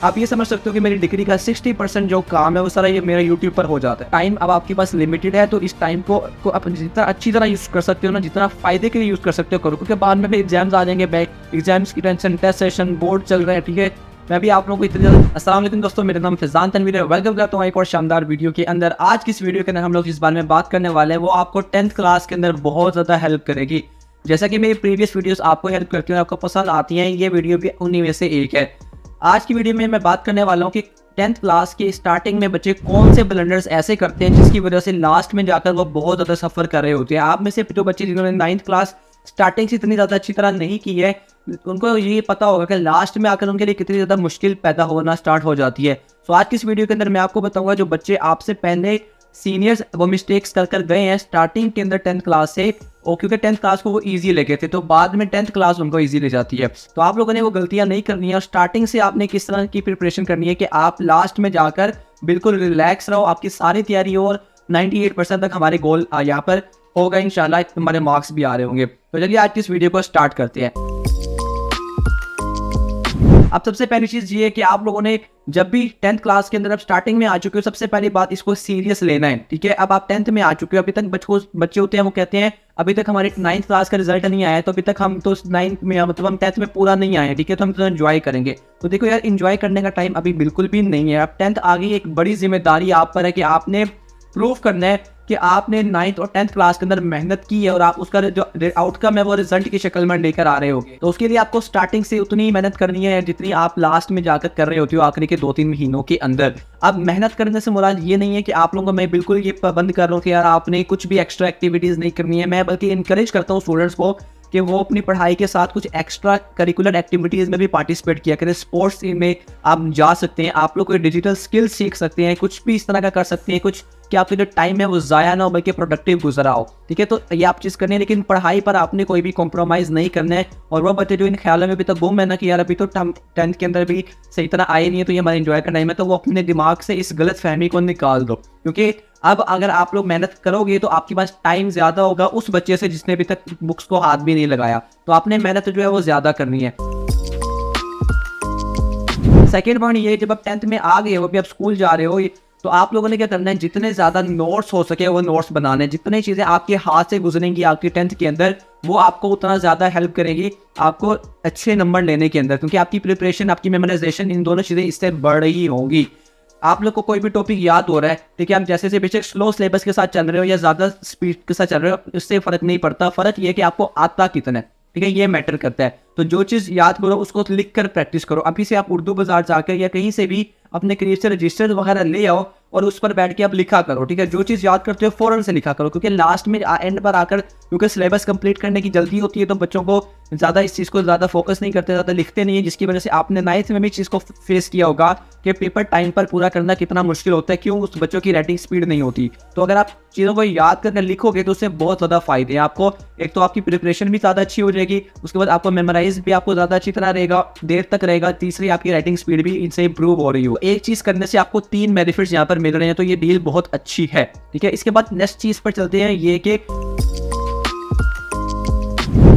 आप ये समझ सकते हो कि मेरी डिग्री का 60% जो काम है वो सारा ये मेरा यूट्यूब पर हो जाता है। टाइम अब आपके पास लिमिटेड है, तो इस टाइम को आप जितना अच्छी तरह यूज़ कर सकते हो ना, जितना फ़ायदे के लिए यूज़ कर सकते हो करो, क्योंकि बाद में भी एग्जाम्स आ जाएंगे, बैक एग्जाम्स की टेंशन, टेस्ट सेशन, बोर्ड चल रहे हैं, ठीक है। मैं भी आप लोगों को इतनी ज़्यादा अस्सलाम वालेकुम दोस्तों, मेरा नाम फैज़ान तनवीर है। वेलकम करता हूँ एक और शानदार वीडियो के अंदर। आज की इस वीडियो के अंदर हम लोग जिस बारे में बात करने वाले हैं वो आपको 10th क्लास के अंदर बहुत ज़्यादा हेल्प करेगी। जैसा कि मेरी प्रीवियस वीडियोस आपको हेल्प करती हैं, आपको पसंद आती हैं, ये वीडियो भी उन्हीं में से एक है। आज की वीडियो में मैं बात करने वाला हूँ कि 10th क्लास के स्टार्टिंग में बच्चे कौन से ब्लंडर्स ऐसे करते हैं जिसकी वजह से लास्ट में जाकर वो बहुत ज़्यादा सफ़र कर रहे होते हैं। आप में से जो बच्चे जिन्होंने 9th क्लास स्टार्टिंग से इतनी ज़्यादा अच्छी तरह नहीं की है, उनको ये पता होगा कि लास्ट में आकर उनके लिए कितनी ज़्यादा मुश्किल पैदा होना स्टार्ट हो जाती है। तो आज की इस वीडियो के अंदर मैं आपको बताऊंगा जो बच्चे आपसे पहले सीनियर्स वो मिस्टेक्स कर गए हैं स्टार्टिंग के अंदर 10th क्लास से, और क्योंकि 10th क्लास को वो इजी लेके थे तो बाद में 10th क्लास उनको इजी ले जाती है। तो आप लोगों ने वो गलतियां नहीं करनी है और स्टार्टिंग से आपने किस तरह की प्रिपरेशन करनी है कि आप लास्ट में जाकर बिल्कुल रिलैक्स रहो, आपकी सारी तैयारी हो और 98% तक हमारे गोल यहाँ पर होगा इंशाल्लाह, हमारे मार्क्स भी आ रहे होंगे। तो चलिए आज की इस वीडियो को स्टार्ट करते हैं। अब सबसे पहली चीज़ ये है कि आप लोगों ने जब भी 10th क्लास के अंदर अब स्टार्टिंग में आ चुके हो, सबसे पहली बात इसको सीरियस लेना है, ठीक है। अब आप 10th में आ चुके हो, अभी तक बच्चे होते हैं वो कहते हैं अभी तक हमारे 9th क्लास का रिजल्ट नहीं आया है, तो अभी तक हम तो 9th में मतलब हम 10th में पूरा नहीं आए, ठीक है, तो हम तो एंजॉय करेंगे। तो देखो यार, एंजॉय करने का टाइम अभी बिल्कुल भी नहीं है। अब 10th आ गई, एक बड़ी जिम्मेदारी आप पर है कि आपने प्रूव करना है कि आपने 9th और 10th क्लास के अंदर मेहनत की है और आप उसका जो आउटकम है वो रिजल्ट की शक्ल में लेकर आ रहे होगे। तो उसके लिए आपको स्टार्टिंग से उतनी ही मेहनत करनी है जितनी आप लास्ट में जाकर कर रहे होते हो आखिरी के 2-3 महीनों के अंदर। अब मेहनत करने से मुराद ये नहीं है कि आप लोगों को मैं बिल्कुल ये पाबंद कर रहा हूँ कि यार आपने कुछ भी एक्स्ट्रा एक्टिविटीज़ नहीं करनी है। मैं बल्कि इनकरेज करता हूँ स्टूडेंट्स को कि वो अपनी पढ़ाई के साथ कुछ एक्स्ट्रा करिकुलर एक्टिविटीज़ में भी पार्टिसिपेट किया करें। स्पोर्ट्स में आप जा सकते हैं, आप लोग कोई डिजिटल स्किल्स सीख सकते हैं, कुछ भी इस तरह का कर सकते हैं, कुछ कि आपका जो टाइम है वो ज़ाया ना हो बल्कि प्रोडक्टिव गुजरा हो, ठीक है। तो ये आप चीज़ करनी है, लेकिन पढ़ाई पर आपने कोई भी कॉम्प्रोमाइज़ नहीं करना है। और वो बच्चे जो इन ख्यालों में भी तो गुम है ना कि यार अभी तो 10th के अंदर भी सही तरह आए नहीं है तो ये हमारा एंजॉय का टाइम है, तो वो अपने दिमाग से इस गलत फहमी को निकाल दो। क्योंकि अब अगर आप लोग मेहनत करोगे तो आपके पास टाइम ज़्यादा होगा उस बच्चे से जिसने अभी तक बुक्स को हाथ भी नहीं लगाया। तो आपने मेहनत जो है वो ज़्यादा करनी है। सेकेंड पॉइंट ये, जब आप 10th में आ गए हो, अभी आप स्कूल जा रहे हो, तो आप लोगों ने क्या करना है, जितने ज़्यादा नोट्स हो सके वो नोट्स बनाने, जितनी चीज़ें आपके हाथ से गुजरेंगी आपकी 10th के अंदर वो आपको उतना ज़्यादा हेल्प करेगी आपको अच्छे नंबर लेने के अंदर, क्योंकि आपकी प्रिपरेशन, आपकी मेमोराइजेशन, इन दोनों चीज़ें इससे बढ़ रही होंगी। आप लोग को कोई भी टॉपिक याद हो रहा है, ठीक है, आप जैसे से बेशक स्लो सिलेबस के साथ चल रहे हो या ज़्यादा स्पीड के साथ चल रहे हो, इससे फ़र्क नहीं पड़ता। फ़र्क ये है कि आपको आता कितना है, ठीक है, ये मैटर करता है। तो जो चीज़ याद करो उसको लिख कर प्रैक्टिस करो। अभी से आप उर्दू बाजार जाकर या कहीं से भी अपने करीब से रजिस्टर वगैरह ले आओ और उस पर बैठ के आप लिखा करो, ठीक है। जो चीज़ याद करते हो फ़ौरन से लिखा करो, क्योंकि लास्ट में एंड पर आकर क्योंकि सिलेबस कंप्लीट करने की जल्दी होती है तो बच्चों को ज़्यादा इस चीज़ को ज़्यादा फोकस नहीं करते, ज़्यादा लिखते नहीं है, जिसकी वजह से आपने 9th में भी चीज़ को फेस किया होगा कि पेपर टाइम पर पूरा करना कितना मुश्किल होता है। क्यों? उस बच्चों की राइटिंग स्पीड नहीं होती। तो अगर आप चीज़ों को याद करके लिखोगे तो उससे बहुत ज़्यादा फायदे हैं आपको। एक तो आपकी प्रिपरेशन भी ज़्यादा अच्छी हो जाएगी, उसके बाद आपको मेमोराइज भी आपको ज़्यादा अच्छी तरह रहेगा, देर तक रहेगा। तीसरी, आपकी राइटिंग स्पीड भी इनसे इंप्रूव हो रही हो। एक चीज़ करने से आपको 3 बेनिफिट्स यहाँ पर मिल रहे हैं, तो ये डील बहुत अच्छी है, ठीक है। इसके बाद नेक्स्ट चीज़ पर चलते हैं, ये कि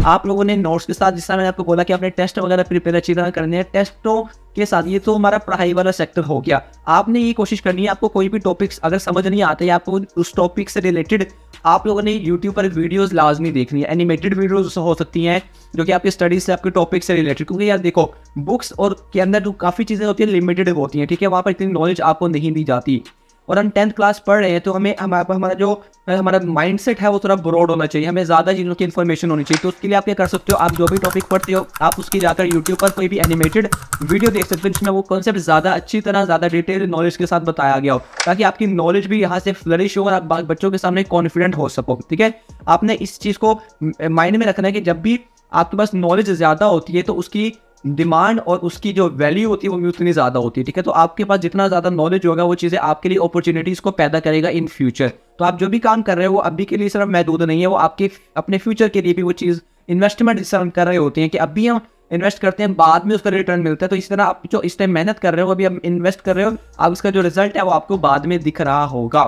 आप लोगों ने नोट्स के साथ, जिस तरह मैंने आपको बोला कि आपने टेस्ट वगैरह प्रिपेयर अच्छी तरह करने हैं, टेस्टों के साथ ये तो हमारा पढ़ाई वाला सेक्टर हो गया। आपने ये कोशिश करनी है, आपको कोई भी टॉपिक्स अगर समझ नहीं आते या आपको उस टॉपिक से रिलेटेड आप लोगों ने यूट्यूब पर वीडियोस लाजमी देखनी है। एनिमेटेड वीडियोस हो सकती हैं जो कि आपकी स्टडीज से, आपके टॉपिक से रिलेटेड, क्योंकि यार देखो बुक्स और के अंदर जो काफ़ी चीज़ें होती हैं लिमिटेड होती हैं, ठीक है, वहाँ पर इतनी नॉलेज आपको नहीं दी जाती। और हम 10th क्लास पढ़ रहे हैं तो हमारा माइंडसेट है वो थोड़ा ब्रॉड होना चाहिए, हमें ज़्यादा चीज़ों की इन्फॉर्मेशन होनी चाहिए। तो उसके लिए आप क्या कर सकते हो, आप जो भी टॉपिक पढ़ते हो आप उसकी जाकर यूट्यूब पर कोई भी एनिमेटेड वीडियो देख सकते हो जिसमें वो कॉन्सेप्ट ज़्यादा अच्छी तरह, ज़्यादा डिटेल नॉलेज के साथ बताया गया हो, ताकि आपकी नॉलेज भी यहाँ से फ्लरिश हो और आप बच्चों के सामने कॉन्फिडेंट हो सको, ठीक है। आपने इस चीज़ को माइंड में रखना है कि जब भी आपके पास नॉलेज ज़्यादा होती है तो उसकी डिमांड और उसकी जो वैल्यू होती है वो भी उतनी ज़्यादा होती है, ठीक है। तो आपके पास जितना ज़्यादा नॉलेज होगा वो चीज़ें आपके लिए अपॉर्चुनिटीज़ को पैदा करेगा इन फ्यूचर। तो आप जो भी काम कर रहे हो वो अभी के लिए सिर्फ महदूद नहीं है, वो आपके अपने फ्यूचर के लिए भी वो चीज़ इन्वेस्टमेंट इस तरह कर रहे होते हैं कि अभी हम इन्वेस्ट करते हैं, बाद में उसका रिटर्न मिलता है। तो इस तरह आप जो इस टाइम मेहनत कर रहे हो, अभी आप इन्वेस्ट कर रहे हो, अब उसका जो रिजल्ट है वो आपको बाद में दिख रहा होगा।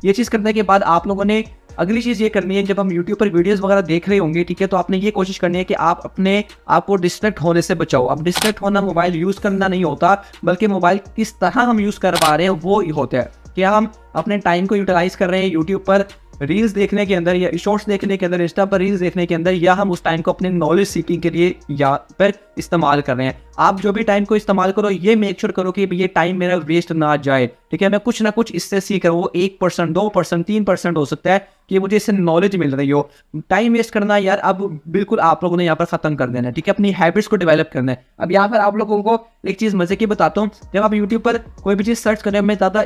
ये चीज़ करने के बाद आप लोगों ने अगली चीज़ ये करनी है, जब हम यूट्यूब पर वीडियोस वगैरह देख रहे होंगे, ठीक है, तो आपने ये कोशिश करनी है कि आप अपने आप को डिस्ट्रैक्ट होने से बचाओ। अब डिस्ट्रैक्ट होना मोबाइल यूज़ करना नहीं होता, बल्कि मोबाइल किस तरह हम यूज़ कर पा रहे हैं वो होता है। क्या हम अपने टाइम को यूटिलाइज कर रहे हैं यूट्यूब पर रील्स देखने के अंदर, या शॉर्ट्स देखने के अंदर, इंस्टा पर रील्स देखने के अंदर, या हम उस टाइम को अपने नॉलेज सीकिंग के लिए या पर इस्तेमाल कर रहे हैं। आप जो भी टाइम को इस्तेमाल करो, ये मेक श्योर करो कि ये टाइम मेरा वेस्ट ना जाए, ठीक है। मैं कुछ ना कुछ इससे सीख रहा हूँ, वो 1%, 2%, 3% हो सकता है कि मुझे इससे नॉलेज मिल रही हो। टाइम वेस्ट करना यार अब बिल्कुल आप लोगों ने यहाँ पर खत्म कर देना है, ठीक है। अपनी हैबिट्स को डेवलप करना है। अब यहाँ पर आप लोगों को एक चीज़ मजे की बताता हूँ, जब आप यूट्यूब पर कोई भी चीज़ सर्च करें, मैं ज़्यादा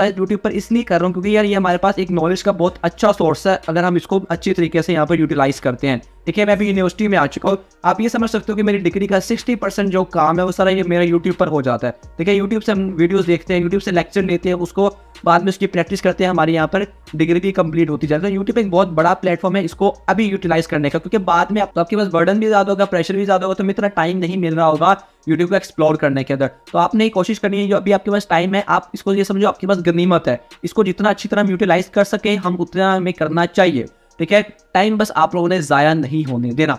यूट्यूब पर इसलिए कर रहा हूँ क्योंकि यार ये हमारे पास एक नॉलेज का बहुत अच्छा सोर्स है, अगर हम इसको अच्छी तरीके से यहाँ पर यूटिलाइज करते हैं, ठीक है। मैं अभी यूनिवर्सिटी में आ चुका हूँ, आप ये समझ सकते हो कि मेरी डिग्री का 60% जो काम है वो सारा ये मेरा यूट्यूब पर हो जाता है, ठीक है। यूट्यूब से हम वीडियोस देखते हैं, यूट्यूब से लेक्चर लेते हैं, उसको बाद में उसकी प्रैक्टिस करते हैं, हमारी यहाँ पर डिग्री भी कंप्लीट होती जाती है। यूट्यूब एक बहुत बड़ा प्लेटफॉर्म है इसको अभी यूटिलाइज करने का, क्योंकि बाद में आपके पास बर्डन भी ज़्यादा होगा, प्रेशर भी ज़्यादा होगा, तो इतना टाइम नहीं मिल रहा होगा यूट्यूब को एक्सप्लोर करने के अंदर। तो आपने कोशिश करनी है, जो अभी आपके पास टाइम है, आप इसको ये समझो आपके पास गनीमत है, इसको जितना अच्छी तरह यूटिलाइज कर सके हम उतना हमें करना चाहिए, ठीक है। टाइम बस आप लोगों ने ज़ाया नहीं होने देना।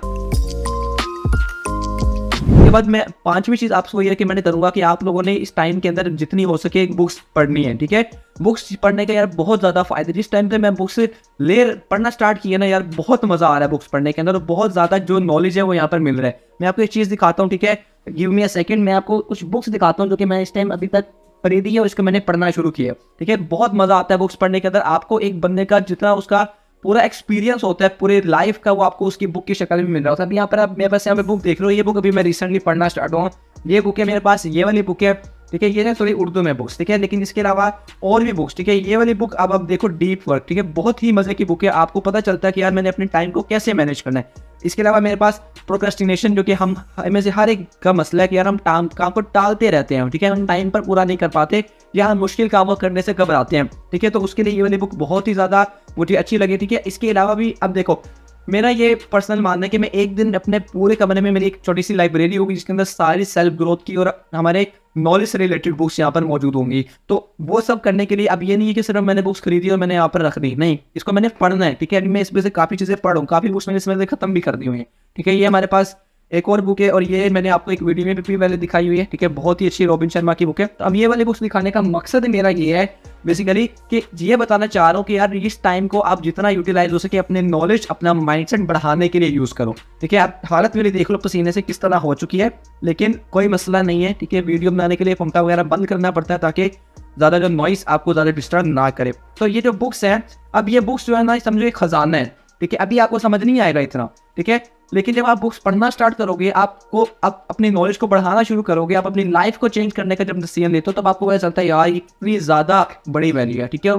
उसके बाद मैं 5वीं चीज़ आपको ये रिकमेंड करूंगा कि आप लोगों ने इस टाइम के अंदर जितनी हो सके बुक्स पढ़नी है, ठीक है। बुक्स पढ़ने का यार बहुत ज़्यादा फायदे, जिस टाइम से मैं बुक्स पढ़ना स्टार्ट किया ना यार, बहुत मज़ा आ रहा है बुक्स पढ़ने के अंदर, और बहुत ज़्यादा जो नॉलेज है वो यहाँ पर मिल रहा है। मैं आपको एक चीज़ दिखाता हूँ, ठीक है, गिव मी अ सेकंड, मैं आपको कुछ बुक्स दिखाता हूँ जो कि मैं इस टाइम अभी तक खरीदी है और इसको मैंने पढ़ना शुरू किया, ठीक है। बहुत मज़ा आता है बुक्स पढ़ने के अंदर, आपको एक बंदे का जितना उसका पूरा एक्सपीरियंस होता है पूरे लाइफ का, वो आपको उसकी बुक की शक्ल में मिल रहा होता है। यहाँ पर आप मेरे पास यहाँ पे बुक देख रहे हो, ये बुक अभी मैं रिसेंटली पढ़ना स्टार्ट हुआ, ये बुक है मेरे पास, ये वाली बुक है, ठीक है। ये ना थोड़ी उर्दू में बुक्स, ठीक है, लेकिन इसके अलावा और भी बुक्स, ठीक है। ये वाली बुक अब आप देखो, डीप वर्क, ठीक है, बहुत ही मजे की बुक है, आपको पता चलता है कि यार मैंने अपने टाइम को कैसे मैनेज करना है। इसके अलावा मेरे पास प्रोक्रेस्टिनेशन, जो कि हम में से हर एक का मसला है कि यार हम काम को टालते रहते हैं, ठीक है, हम टाइम पर पूरा नहीं कर पाते या हम मुश्किल काम करने से घबराते हैं, ठीक है। तो उसके लिए ये वाली बुक बहुत ही ज़्यादा मुझे अच्छी लगी, ठीक है। इसके अलावा भी अब देखो, मेरा ये पर्सनल मानना है कि मैं एक दिन अपने पूरे कमरे में मेरी एक छोटी सी लाइब्रेरी होगी जिसके अंदर सारी सेल्फ ग्रोथ की और हमारे नॉलेज से रिलेटेड बुक्स यहाँ पर मौजूद होंगी। तो वो सब करने के लिए अब ये नहीं है कि सिर्फ मैंने बुक्स खरीदी और मैंने यहाँ पर रख दी, नहीं, इसको मैंने पढ़ना है, ठीक है। अभी मैं इसमें से काफ़ी चीज़ें पढ़ूँ, काफ़ी बुक्स मैंने इसमें से खत्म भी कर दी हुई हैं, ठीक है। ये हमारे पास एक और बुक है और ये मैंने आपको एक वीडियो में भी पहले दिखाई हुई है, ठीक है, बहुत ही अच्छी रॉबिन शर्मा की बुक है। तो अब ये वाली बुक्स दिखाने का मकसद मेरा ये है बेसिकली कि ये बताना चाह रहा हूँ कि यार इस टाइम को आप जितना यूटिलाइज हो सके अपने नॉलेज, अपना माइंडसेट बढ़ाने के लिए यूज़ करो, ठीक है। आप हालत मेरी देख लो पसीने से किस तरह हो चुकी है, लेकिन कोई मसला नहीं है, ठीक है। वीडियो बनाने के लिए पंखा वगैरह बंद करना पड़ता है ताकि ज़्यादा जो नॉइस आपको ज़्यादा डिस्टर्ब ना करे। तो ये जो बुक्स हैं, अब ये बुक्स जो है ना, समझो एक खजाना है, ठीक है। अभी आपको समझ नहीं आएगा इतना, ठीक है, लेकिन जब आप बुक्स पढ़ना स्टार्ट करोगे, आपको आप अपनी नॉलेज को बढ़ाना शुरू करोगे, आप अपनी लाइफ को चेंज करने का जब डिसीजन लेते हो, तब आपको पता चलता है यार इतनी ज़्यादा बड़ी वैल्यू है, ठीक है।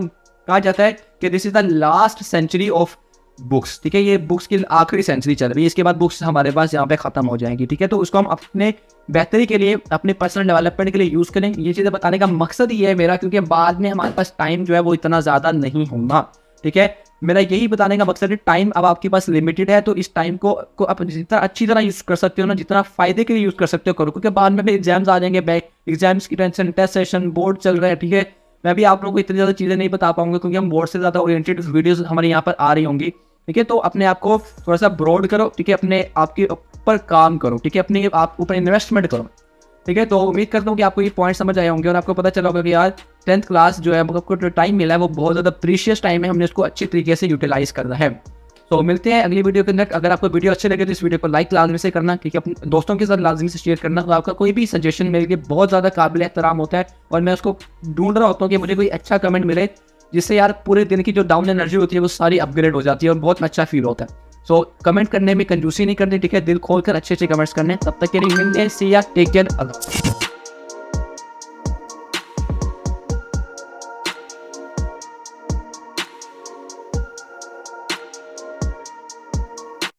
कहा जाता है कि this is the last century of books, ठीक है, ये बुक्स की आखिरी सेंचुरी चल रही है, इसके बाद बुक्स हमारे पास यहाँ पे खत्म हो जाएंगी, ठीक है। तो उसको हम अपने बेहतरी के लिए, अपने पर्सनल डेवलपमेंट के लिए यूज़ करें। ये चीज़ें बताने का मकसद ये है मेरा, क्योंकि बाद में हमारे पास टाइम जो है वो इतना ज़्यादा नहीं होगा, ठीक है। मेरा यही बताने का मकसद है, टाइम अब आपके पास लिमिटेड है, तो इस टाइम को आप जितना अच्छी तरह यूज़ कर सकते हो ना, जितना फायदे के लिए यूज़ कर सकते हो करो, क्योंकि बाद में एग्जाम्स आ जाएंगे, बैक एग्जाम्स की टेंशन, टेस्ट सेशन, बोर्ड चल रहा है, ठीक है। मैं भी आप लोगों को इतनी ज़्यादा चीज़ें नहीं बता पाऊंगा क्योंकि हम बोर्ड से ज़्यादा ओरिएंटेड वीडियोज़ हमारे यहाँ पर आ रही होंगी, ठीक है। तो अपने आप को थोड़ा सा ब्रॉड करो, ठीक है, अपने आपके ऊपर काम करो, ठीक है, अपने आप ऊपर इन्वेस्टमेंट करो, ठीक है। तो उम्मीद करता हूँ कि आपको ये पॉइंट समझ आए होंगे और आपको पता चला होगा कि यार 10th क्लास जो है आपको जो टाइम मिला है वो बहुत ज़्यादा प्रीशियस टाइम है, हमने उसको अच्छी तरीके से यूटिलाइज करना है। तो मिलते हैं अगली वीडियो के अंदर। अगर आपको वीडियो अच्छे लगे तो इस वीडियो को लाइक लाजमी से करना, ठीक है, अपने दोस्तों के साथ लाजमी से शेयर करना। तो आपका कोई भी सजेशन मेरे लिए बहुत ज़्यादा काबिल एहतराम होता है और मैं उसको ढूंढ रहा होता हूँ कि मुझे कोई अच्छा कमेंट मिले जिससे यार पूरे दिन की जो डाउन एनर्जी होती है वो सारी अपग्रेड हो जाती है और बहुत अच्छा फील होता है। सो कमेंट करने में कंजूसी नहीं करनी, ठीक है, दिल खोलकर अच्छे अच्छे कमेंट्स करने। तब तक के लिए मिलते हैं, सी या टेक केयर, अल्लाह।